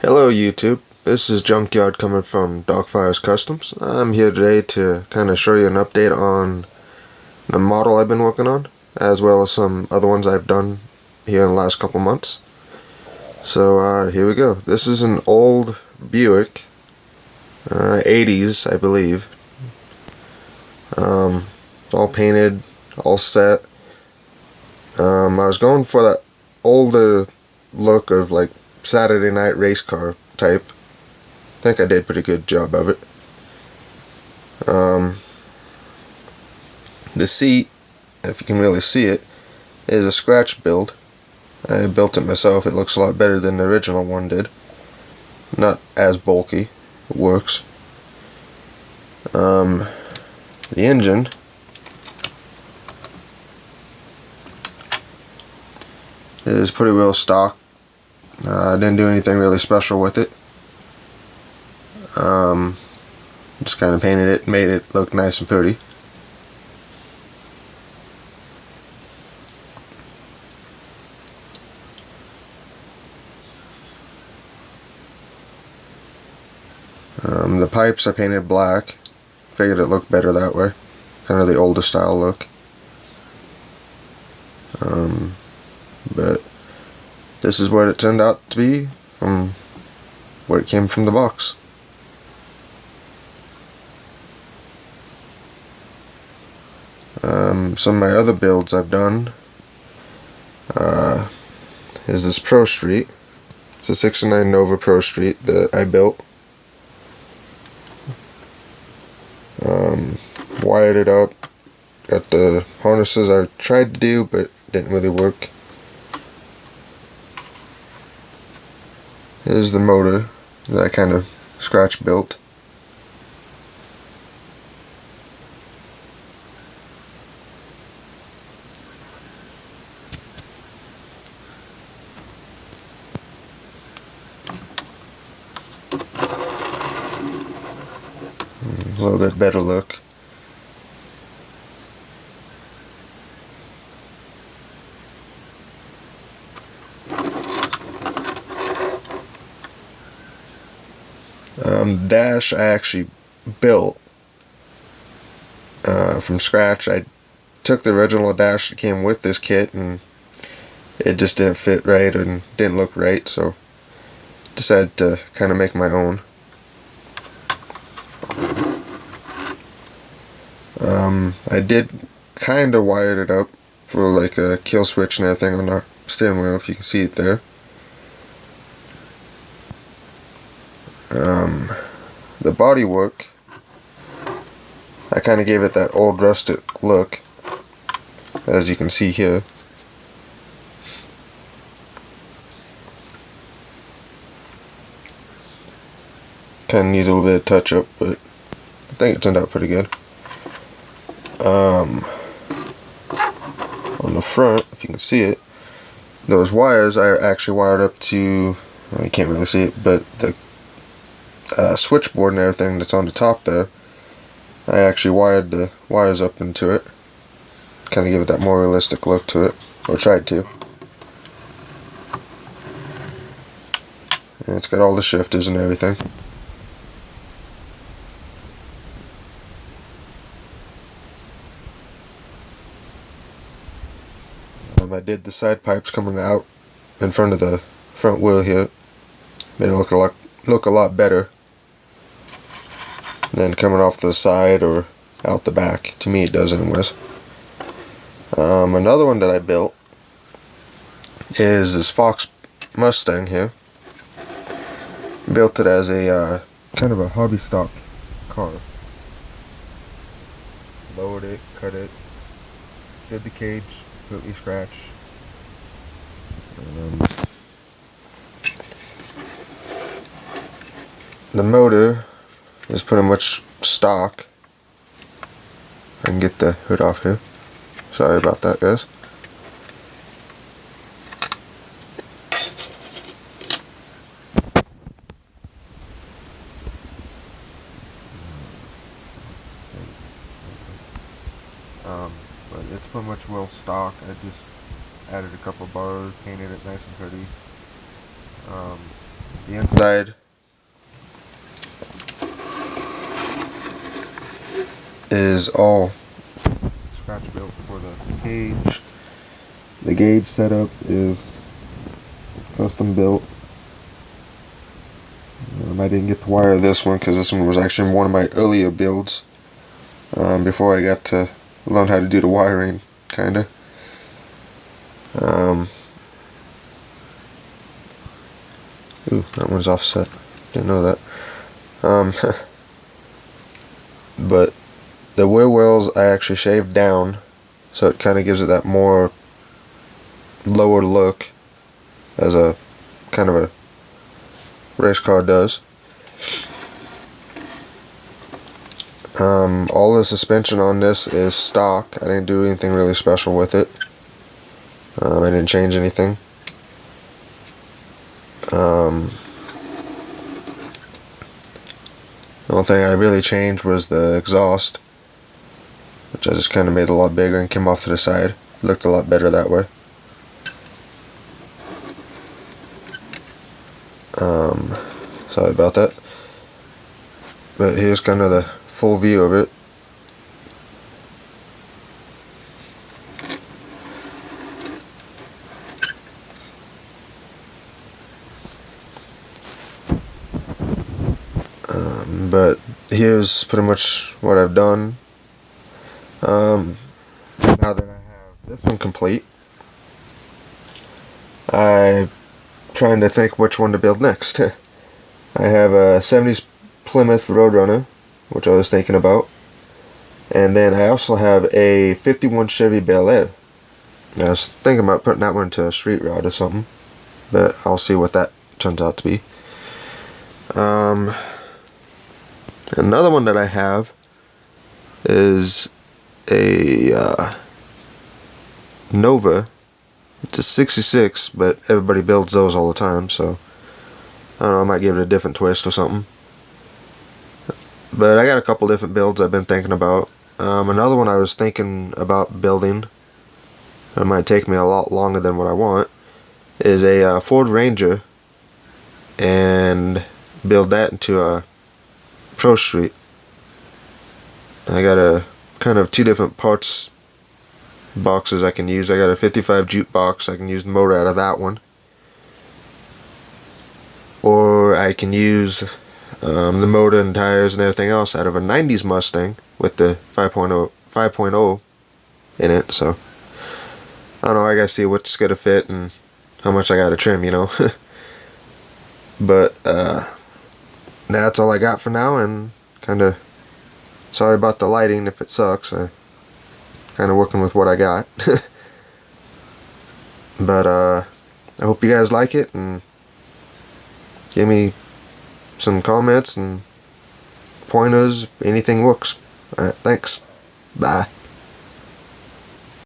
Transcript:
Hello YouTube, this is Junkyard coming from Dogfires Customs. I'm here today to kind of show you an update on the model I've been working on, as well as some other ones I've done here in the last couple months. So here we go. This is an old Buick, 80s I believe. All painted, all set. I was going for that older look of like Saturday night race car type. I think I did a pretty good job of it. The seat, if you can really see it, is a scratch build. I built it myself. It looks a lot better than the original one did. Not as bulky. It works. The engine is pretty real stock. I didn't do anything really special with it. Just kind of painted it, made it look nice and pretty. The pipes I painted black. Figured it looked better that way. Kind of the older style look. But this is what it turned out to be from what it came from the box. Some of my other builds I've done is this Pro Street. It's a 69 Nova Pro Street that I built. Wired it up. Got the harnesses I tried to do but didn't really work. Here's the motor that I kind of scratch built. A little bit better look. Dash I actually built from scratch. I took the original dash that came with this kit and it just didn't fit right and didn't look right, so decided to kind of make my own. I did kind of wired it up for like a kill switch and everything on the steering wheel, if you can see it there. The bodywork, I kind of gave it that old rustic look, as you can see here. Kind of needs a little bit of touch up, but I think it turned out pretty good. On the front, if you can see it, those wires I actually wired up to, well, you can't really see it, but the switchboard and everything that's on the top there, I actually wired the wires up into it. Kind of give it that more realistic look to it, or tried to. And it's got all the shifters and everything. I did the side pipes coming out in front of the front wheel here. Made it look a lot better than coming off the side or out the back. To me it does anyways. Another one that I built is this Fox Mustang here. Built it as a kind of a hobby stock car. Lowered it, cut it, did the cage, completely scratch. The motor is pretty much stock. I can get the hood off here. Sorry about that, guys. But it's pretty much well stock. I just added a couple bars, painted it nice and pretty. The inside is all scratch built for the cage. The gauge setup is custom built. I didn't get to wire this one because this one was actually one of my earlier builds before I got to learn how to do the wiring, kinda. Ooh, that one's offset. Didn't know that. But the wear wells I actually shaved down, so it kind of gives it that more lower look, as a kind of a race car does. All the suspension on this is stock. I didn't do anything really special with it. I didn't change anything. The only thing I really changed was the exhaust, which I just kind of made a lot bigger and came off to the side. Looked a lot better that way. Sorry about that. But here's kind of the full view of it. But here's pretty much what I've done. Now that I have this one complete, I'm trying to think which one to build next. I have a 70s Plymouth Roadrunner, which I was thinking about, and then I also have a 51 Chevy Bel Air. I was thinking about putting that one to a street rod or something, but I'll see what that turns out to be. Another one that I have is a Nova. It's a 66, but everybody builds those all the time, so I don't know, I might give it a different twist or something. But I got a couple different builds I've been thinking about. Another one I was thinking about building, it might take me a lot longer than what I want, is a Ford Ranger, and build that into a Pro Street. I got a kind of two different parts boxes I can use. I got a 55 jute box. I can use the motor out of that one, or I can use the motor and tires and everything else out of a 90s Mustang with the 5.0 in it. So I don't know, I gotta see what's gonna fit and how much I gotta trim, you know. But that's all I got for now, and kinda sorry about the lighting if it sucks. I kinda working with what I got. But I hope you guys like it, and give me some comments and pointers. Anything works. Alright, thanks. Bye.